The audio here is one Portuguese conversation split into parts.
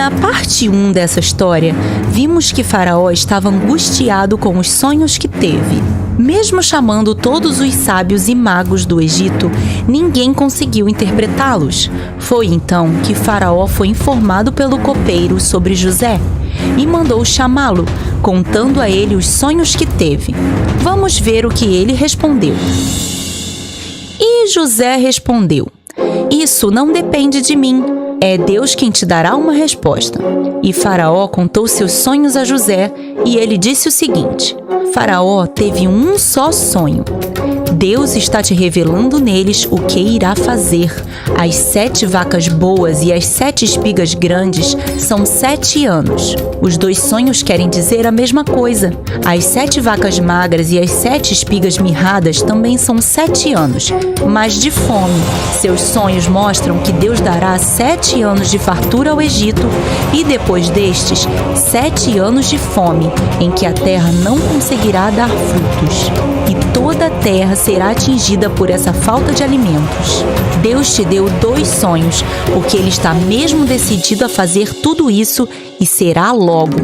Na parte 1 dessa história, vimos que Faraó estava angustiado com os sonhos que teve. Mesmo chamando todos os sábios e magos do Egito, ninguém conseguiu interpretá-los. Foi então que Faraó foi informado pelo copeiro sobre José e mandou chamá-lo, contando a ele os sonhos que teve. Vamos ver o que ele respondeu. E José respondeu: "Isso não depende de mim. É Deus quem te dará uma resposta." E Faraó contou seus sonhos a José, e ele disse o seguinte: "Faraó teve um só sonho. Deus está te revelando neles o que irá fazer. As 7 vacas boas e as 7 espigas grandes são 7 anos. Os 2 sonhos querem dizer a mesma coisa. As 7 vacas magras e as 7 espigas mirradas também são 7 anos, mas de fome. Seus sonhos mostram que Deus dará 7 anos de fartura ao Egito e depois destes, 7 anos de fome, em que a terra não conseguirá dar frutos. E toda a terra será atingida por essa falta de alimentos. Deus te deu 2 sonhos, porque Ele está mesmo decidido a fazer tudo isso e será logo.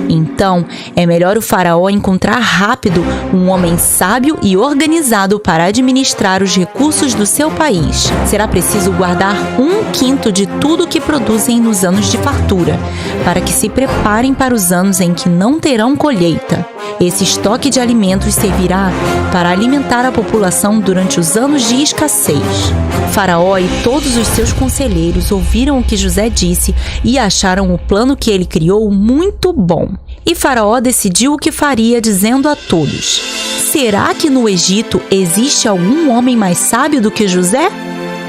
Então, é melhor o faraó encontrar rápido um homem sábio e organizado para administrar os recursos do seu país. Será preciso guardar 1/5 de tudo que produzem nos anos de fartura, para que se preparem para os anos em que não terão colheita. Esse estoque de alimentos servirá para alimentar a população durante os anos de escassez." Faraó e todos os seus conselheiros ouviram o que José disse e acharam o plano que ele criou muito bom. E Faraó decidiu o que faria, dizendo a todos: "Será que no Egito existe algum homem mais sábio do que José?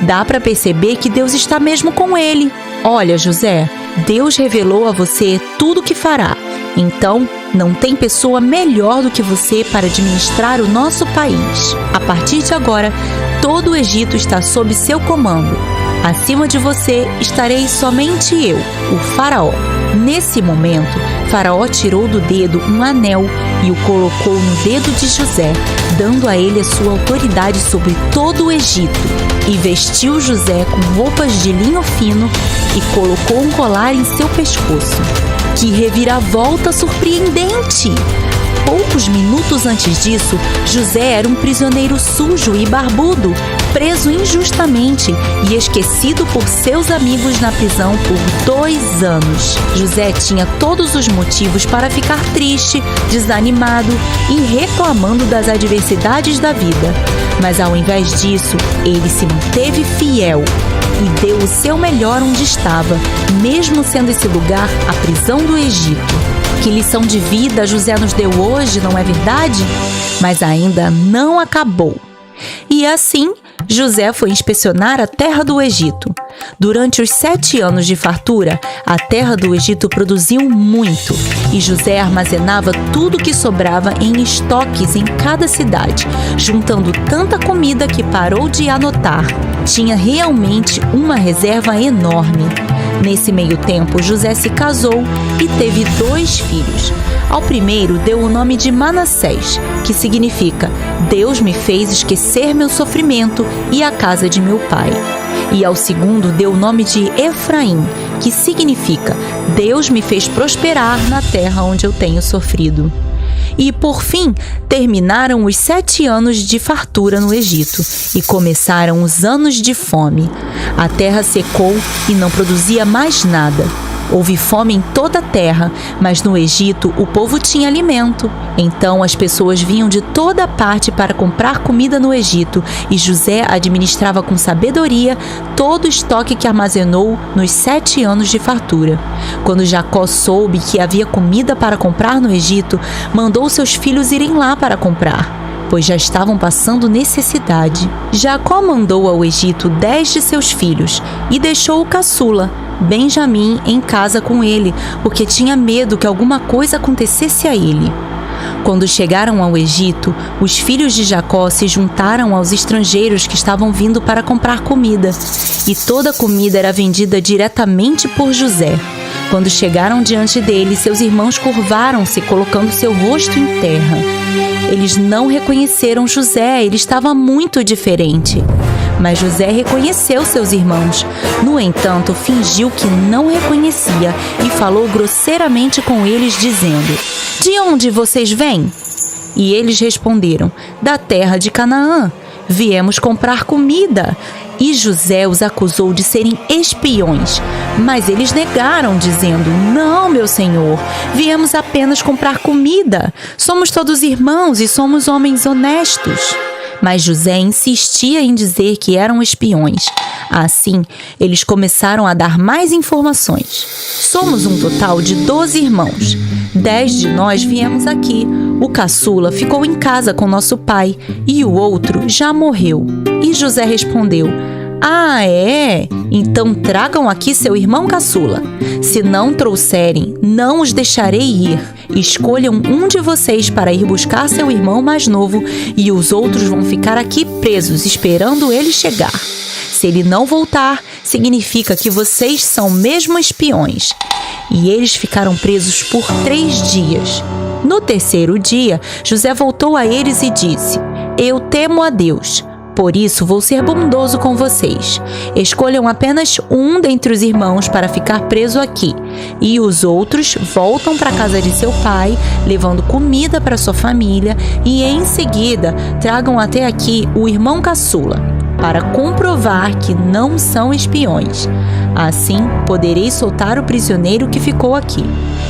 Dá para perceber que Deus está mesmo com ele. Olha, José, Deus revelou a você tudo o que fará. Então, não tem pessoa melhor do que você para administrar o nosso país. A partir de agora, todo o Egito está sob seu comando. Acima de você estarei somente eu, o faraó." Nesse momento, Faraó tirou do dedo um anel e o colocou no dedo de José, dando a ele a sua autoridade sobre todo o Egito. E vestiu José com roupas de linho fino e colocou um colar em seu pescoço. Que reviravolta surpreendente! Poucos minutos antes disso, José era um prisioneiro sujo e barbudo, preso injustamente e esquecido por seus amigos na prisão por 2 anos. José tinha todos os motivos para ficar triste, desanimado e reclamando das adversidades da vida. Mas ao invés disso, ele se manteve fiel e deu o seu melhor onde estava, mesmo sendo esse lugar a prisão do Egito. Que lição de vida José nos deu hoje, não é verdade? Mas ainda não acabou. E assim, José foi inspecionar a terra do Egito. Durante os 7 anos de fartura, a terra do Egito produziu muito, e José armazenava tudo que sobrava em estoques em cada cidade, juntando tanta comida que parou de anotar. Tinha realmente uma reserva enorme. Nesse meio tempo, José se casou e teve 2 filhos. Ao primeiro deu o nome de Manassés, que significa "Deus me fez esquecer meu sofrimento e a casa de meu pai." E ao segundo deu o nome de Efraim, que significa "Deus me fez prosperar na terra onde eu tenho sofrido." E, por fim, terminaram os 7 anos de fartura no Egito e começaram os anos de fome. A terra secou e não produzia mais nada. Houve fome em toda a terra, mas no Egito o povo tinha alimento. Então as pessoas vinham de toda parte para comprar comida no Egito, e José administrava com sabedoria todo o estoque que armazenou nos 7 anos de fartura. Quando Jacó soube que havia comida para comprar no Egito, mandou seus filhos irem lá para comprar, pois já estavam passando necessidade. Jacó mandou ao Egito 10 de seus filhos e deixou o caçula, Benjamim, em casa com ele, porque tinha medo que alguma coisa acontecesse a ele. Quando chegaram ao Egito, os filhos de Jacó se juntaram aos estrangeiros que estavam vindo para comprar comida, e toda a comida era vendida diretamente por José. Quando chegaram diante dele, seus irmãos curvaram-se, colocando seu rosto em terra. Eles não reconheceram José, ele estava muito diferente. Mas José reconheceu seus irmãos. No entanto, fingiu que não reconhecia e falou grosseiramente com eles, dizendo: "De onde vocês vêm?" E eles responderam: "Da terra de Canaã. Viemos comprar comida." E José os acusou de serem espiões. Mas eles negaram, dizendo: "Não, meu senhor, viemos apenas comprar comida. Somos todos irmãos e somos homens honestos." Mas José insistia em dizer que eram espiões. Assim, eles começaram a dar mais informações. "Somos um total de 12 irmãos. 10 de nós viemos aqui. O caçula ficou em casa com nosso pai e o outro já morreu." E José respondeu: "Ah, é? Então tragam aqui seu irmão caçula. Se não trouxerem, não os deixarei ir. Escolham um de vocês para ir buscar seu irmão mais novo e os outros vão ficar aqui presos, esperando ele chegar. Se ele não voltar, significa que vocês são mesmo espiões." E eles ficaram presos por 3 dias. No terceiro dia, José voltou a eles e disse: "Eu temo a Deus. Por isso vou ser bondoso com vocês. Escolham apenas um dentre os irmãos para ficar preso aqui, e os outros voltam para a casa de seu pai, levando comida para sua família, e em seguida tragam até aqui o irmão caçula, para comprovar que não são espiões. Assim poderei soltar o prisioneiro que ficou aqui."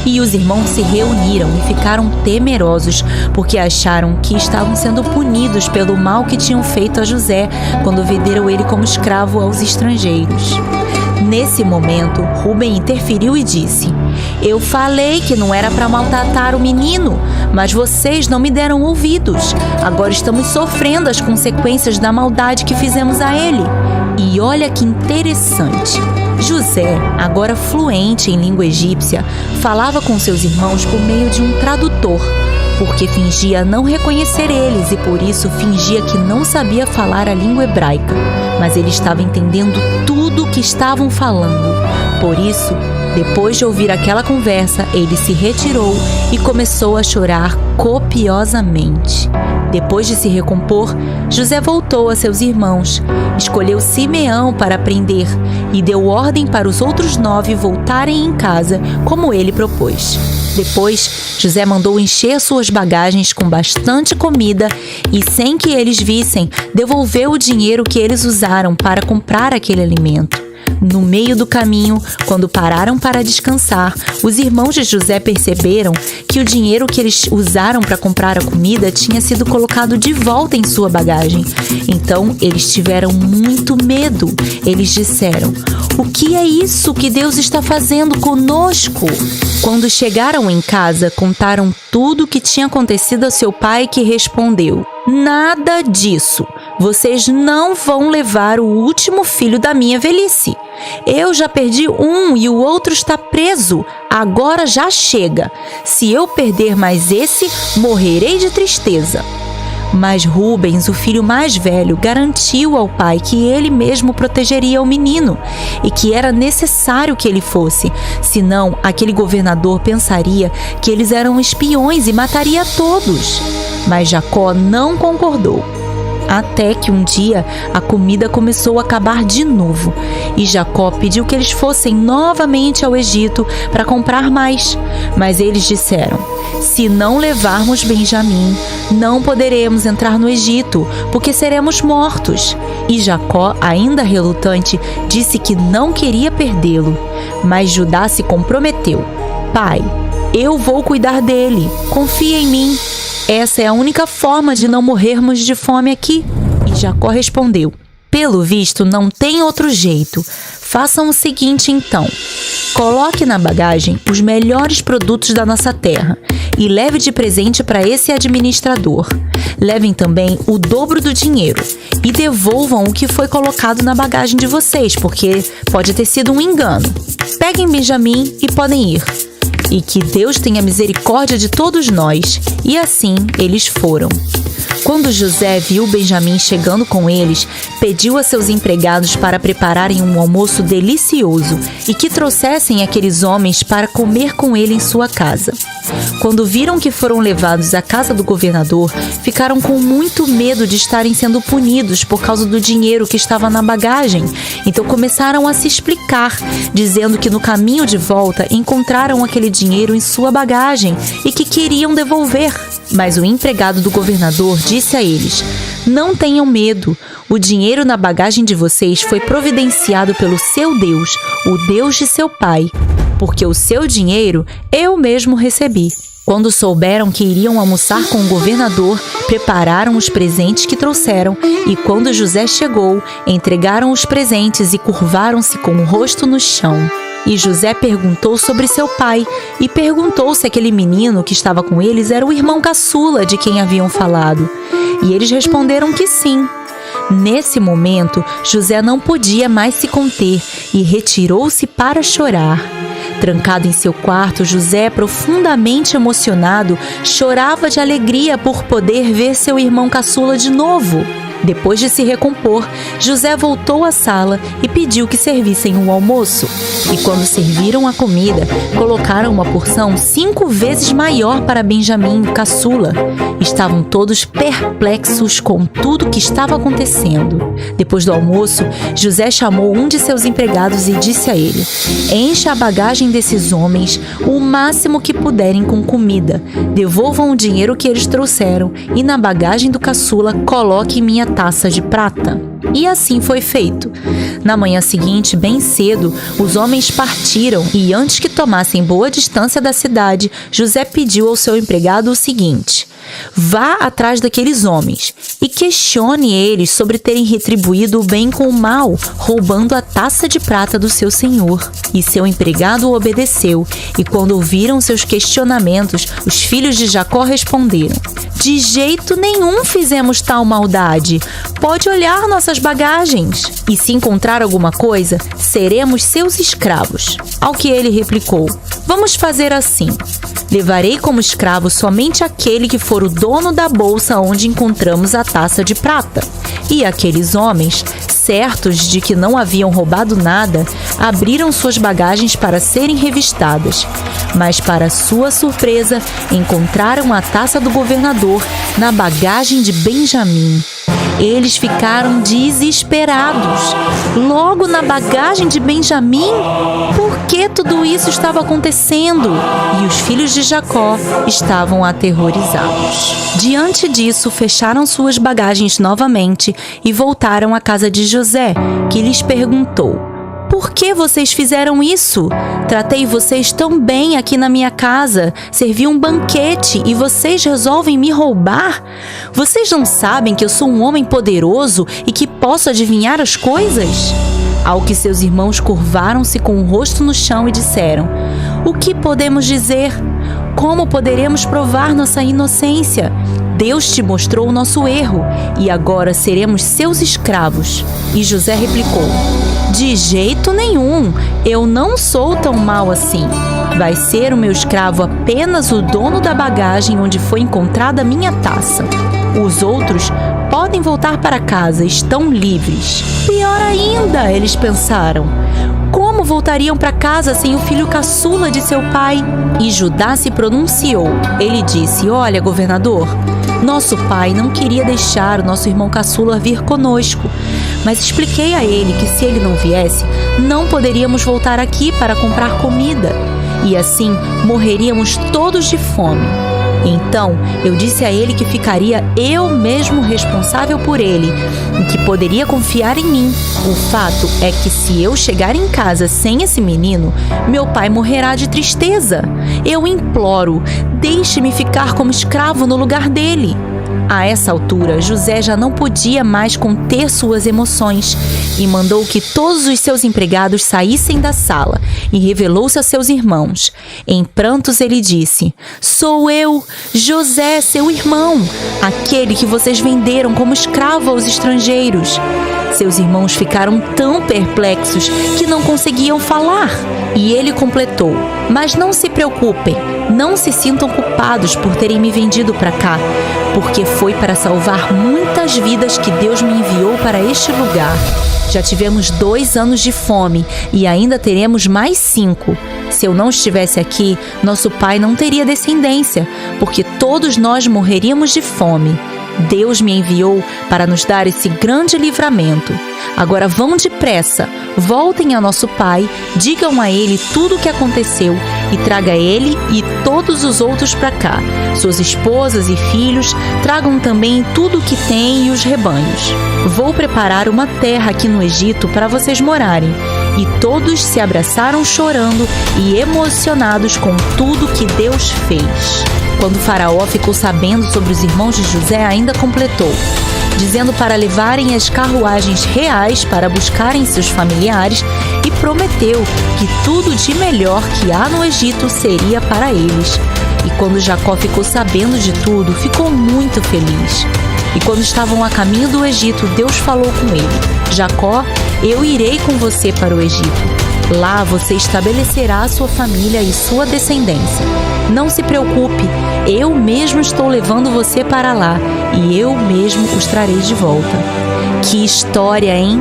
E os irmãos se reuniram e ficaram temerosos, porque acharam que estavam sendo punidos pelo mal que tinham feito a José quando venderam ele como escravo aos estrangeiros. Nesse momento, Rúben interferiu e disse: "Eu falei que não era para maltratar o menino, mas vocês não me deram ouvidos. Agora estamos sofrendo as consequências da maldade que fizemos a ele." E olha que interessante. José, agora fluente em língua egípcia, falava com seus irmãos por meio de um tradutor, porque fingia não reconhecer eles e por isso fingia que não sabia falar a língua hebraica. Mas ele estava entendendo tudo o que estavam falando. Por isso, depois de ouvir aquela conversa, ele se retirou e começou a chorar copiosamente. Depois de se recompor, José voltou a seus irmãos, escolheu Simeão para prender e deu ordem para os outros 9 voltarem em casa, como ele propôs. Depois, José mandou encher suas bagagens com bastante comida e, sem que eles vissem, devolveu o dinheiro que eles usaram para comprar aquele alimento. No meio do caminho, quando pararam para descansar, os irmãos de José perceberam que o dinheiro que eles usaram para comprar a comida tinha sido colocado de volta em sua bagagem. Então, eles tiveram muito medo. Eles disseram: "O que é isso que Deus está fazendo conosco?" Quando chegaram em casa, contaram tudo o que tinha acontecido a seu pai, que respondeu: "Nada disso. Vocês não vão levar o último filho da minha velhice. Eu já perdi um e o outro está preso. Agora já chega. Se eu perder mais esse, morrerei de tristeza." Mas Rubens, o filho mais velho, garantiu ao pai que ele mesmo protegeria o menino e que era necessário que ele fosse, senão aquele governador pensaria que eles eram espiões e mataria todos. Mas Jacó não concordou. Até que um dia a comida começou a acabar de novo e Jacó pediu que eles fossem novamente ao Egito para comprar mais. Mas eles disseram: "Se não levarmos Benjamim, não poderemos entrar no Egito, porque seremos mortos." E Jacó, ainda relutante, disse que não queria perdê-lo. Mas Judá se comprometeu: "Pai, eu vou cuidar dele. Confia em mim. Essa é a única forma de não morrermos de fome aqui." E Jacó respondeu: "Pelo visto, não tem outro jeito. Façam o seguinte então. Coloque na bagagem os melhores produtos da nossa terra e leve de presente para esse administrador. Levem também o dobro do dinheiro e devolvam o que foi colocado na bagagem de vocês, porque pode ter sido um engano. Peguem Benjamim e podem ir. E que Deus tenha misericórdia de todos nós." E assim eles foram. Quando José viu Benjamim chegando com eles, pediu a seus empregados para prepararem um almoço delicioso e que trouxessem aqueles homens para comer com ele em sua casa. Quando viram que foram levados à casa do governador, ficaram com muito medo de estarem sendo punidos por causa do dinheiro que estava na bagagem. Então começaram a se explicar, dizendo que no caminho de volta encontraram aquele dinheiro em sua bagagem e que queriam devolver. Mas o empregado do governador disse a eles: "Não tenham medo. O dinheiro na bagagem de vocês foi providenciado pelo seu Deus, o Deus de seu pai, porque o seu dinheiro eu mesmo recebi." Quando souberam que iriam almoçar com o governador, prepararam os presentes que trouxeram e, quando José chegou, entregaram os presentes e curvaram-se com o rosto no chão. E José perguntou sobre seu pai e perguntou se aquele menino que estava com eles era o irmão caçula de quem haviam falado. E eles responderam que sim. Nesse momento, José não podia mais se conter e retirou-se para chorar. Trancado em seu quarto, José, profundamente emocionado, chorava de alegria por poder ver seu irmão caçula de novo. Depois de se recompor, José voltou à sala e pediu que servissem o almoço. E quando serviram a comida, colocaram uma porção 5 vezes maior para Benjamim, o caçula. Estavam todos perplexos com tudo que estava acontecendo. Depois do almoço, José chamou um de seus empregados e disse a ele: "Encha a bagagem desses homens o máximo que puderem com comida. Devolvam o dinheiro que eles trouxeram e na bagagem do caçula coloque minha taça de prata." E assim foi feito. Na manhã seguinte, bem cedo, os homens partiram e, antes que tomassem boa distância da cidade, José pediu ao seu empregado o seguinte: "Vá atrás daqueles homens e questione eles sobre terem retribuído o bem com o mal, roubando a taça de prata do seu senhor." E seu empregado obedeceu, e quando ouviram seus questionamentos, os filhos de Jacó responderam: "De jeito nenhum fizemos tal maldade. Pode olhar nossas bagagens. E se encontrar alguma coisa, seremos seus escravos." Ao que ele replicou: "Vamos fazer assim. Levarei como escravo somente aquele que for o dono da bolsa onde encontramos a taça de prata." E aqueles homens, certos de que não haviam roubado nada, abriram suas bagagens para serem revistadas. Mas, para sua surpresa, encontraram a taça do governador na bagagem de Benjamim. Eles ficaram desesperados. Logo na bagagem de Benjamim? Por que tudo isso estava acontecendo? E os filhos de Jacó estavam aterrorizados. Diante disso, fecharam suas bagagens novamente e voltaram à casa de José, que lhes perguntou: "Por que vocês fizeram isso? Tratei vocês tão bem aqui na minha casa, servi um banquete e vocês resolvem me roubar? Vocês não sabem que eu sou um homem poderoso e que posso adivinhar as coisas?" Ao que seus irmãos curvaram-se com o rosto no chão e disseram: "O que podemos dizer? Como poderemos provar nossa inocência? Deus te mostrou o nosso erro e agora seremos seus escravos." E José replicou: "De jeito nenhum, eu não sou tão mau assim. Vai ser o meu escravo apenas o dono da bagagem onde foi encontrada a minha taça. Os outros podem voltar para casa, estão livres." Pior ainda, eles pensaram: como voltariam para casa sem o filho caçula de seu pai? E Judá se pronunciou. Ele disse: "Olha, governador, nosso pai não queria deixar o nosso irmão caçula vir conosco, mas expliquei a ele que se ele não viesse, não poderíamos voltar aqui para comprar comida, e assim morreríamos todos de fome. Então eu disse a ele que ficaria eu mesmo responsável por ele e que poderia confiar em mim. O fato é que se eu chegar em casa sem esse menino, meu pai morrerá de tristeza. Eu imploro, deixe-me ficar como escravo no lugar dele." A essa altura, José já não podia mais conter suas emoções e mandou que todos os seus empregados saíssem da sala e revelou-se a seus irmãos. Em prantos ele disse: "Sou eu, José, seu irmão, aquele que vocês venderam como escravo aos estrangeiros." Seus irmãos ficaram tão perplexos que não conseguiam falar. E ele completou: "Mas não se preocupem, não se sintam culpados por terem me vendido para cá, porque foi para salvar muitas vidas que Deus me enviou para este lugar. Já tivemos 2 anos de fome e ainda teremos mais 5. Se eu não estivesse aqui, nosso pai não teria descendência, porque todos nós morreríamos de fome. Deus me enviou para nos dar esse grande livramento. Agora vão depressa, voltem a nosso pai, digam a ele tudo o que aconteceu e traga ele e todos os outros para cá. Suas esposas e filhos, tragam também tudo o que têm e os rebanhos. Vou preparar uma terra aqui no Egito para vocês morarem. E todos se abraçaram chorando e emocionados com tudo que Deus fez. Quando Faraó ficou sabendo sobre os irmãos de José, ainda completou, dizendo para levarem as carruagens reais para buscarem seus familiares e prometeu que tudo de melhor que há no Egito seria para eles. E quando Jacó ficou sabendo de tudo, ficou muito feliz. E quando estavam a caminho do Egito, Deus falou com ele: Jacó, eu irei com você para o Egito. Lá você estabelecerá a sua família e sua descendência. Não se preocupe, eu mesmo estou levando você para lá e eu mesmo os trarei de volta. Que história, hein?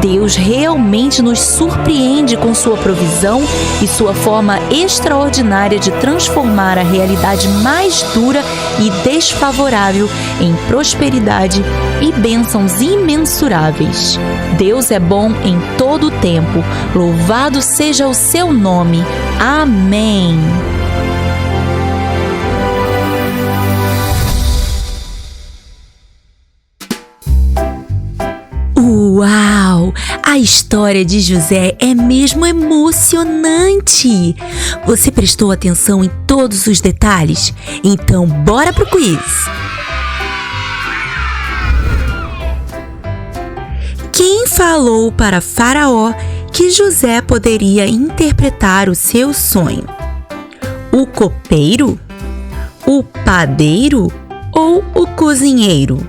Deus realmente nos surpreende com sua provisão e sua forma extraordinária de transformar a realidade mais dura e desfavorável em prosperidade e bênçãos imensuráveis. Deus é bom em todo o tempo. Louvado seja o seu nome. Amém. Uau! A história de José é mesmo emocionante! Você prestou atenção em todos os detalhes? Então, bora pro quiz! Quem falou para Faraó que José poderia interpretar o seu sonho? O copeiro? O padeiro? Ou o cozinheiro?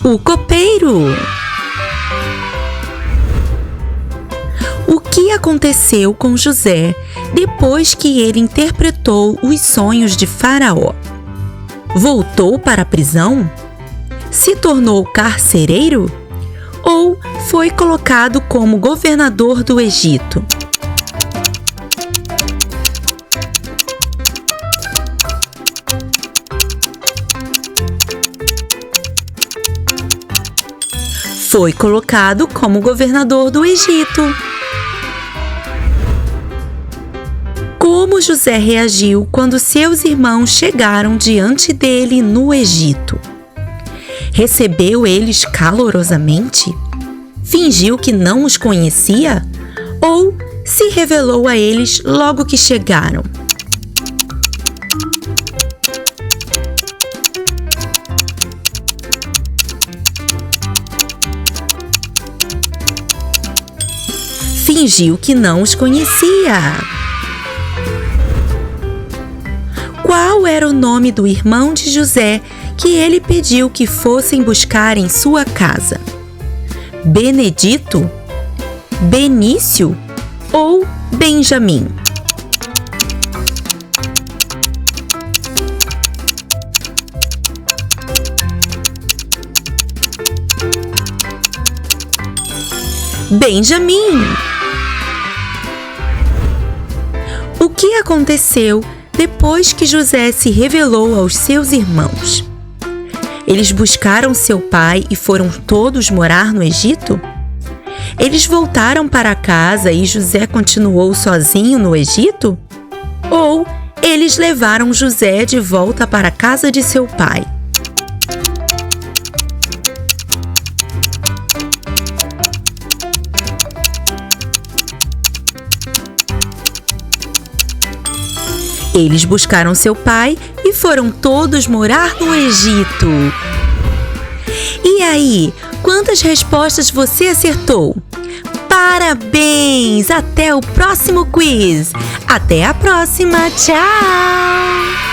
O copeiro. O que aconteceu com José depois que ele interpretou os sonhos de Faraó? Voltou para a prisão? Se tornou carcereiro? Ou foi colocado como governador do Egito? Foi colocado como governador do Egito. Como José reagiu quando seus irmãos chegaram diante dele no Egito? Recebeu eles calorosamente? Fingiu que não os conhecia? Ou se revelou a eles logo que chegaram? Fingiu que não os conhecia. Qual era o nome do irmão de José que ele pediu que fossem buscar em sua casa? Benedito? Benício? Ou Benjamim? Benjamim! O que aconteceu depois que José se revelou aos seus irmãos? Eles buscaram seu pai e foram todos morar no Egito? Eles voltaram para casa e José continuou sozinho no Egito? Ou eles levaram José de volta para a casa de seu pai? Eles buscaram seu pai e foram todos morar no Egito. E aí, quantas respostas você acertou? Parabéns! Até o próximo quiz! Até a próxima! Tchau!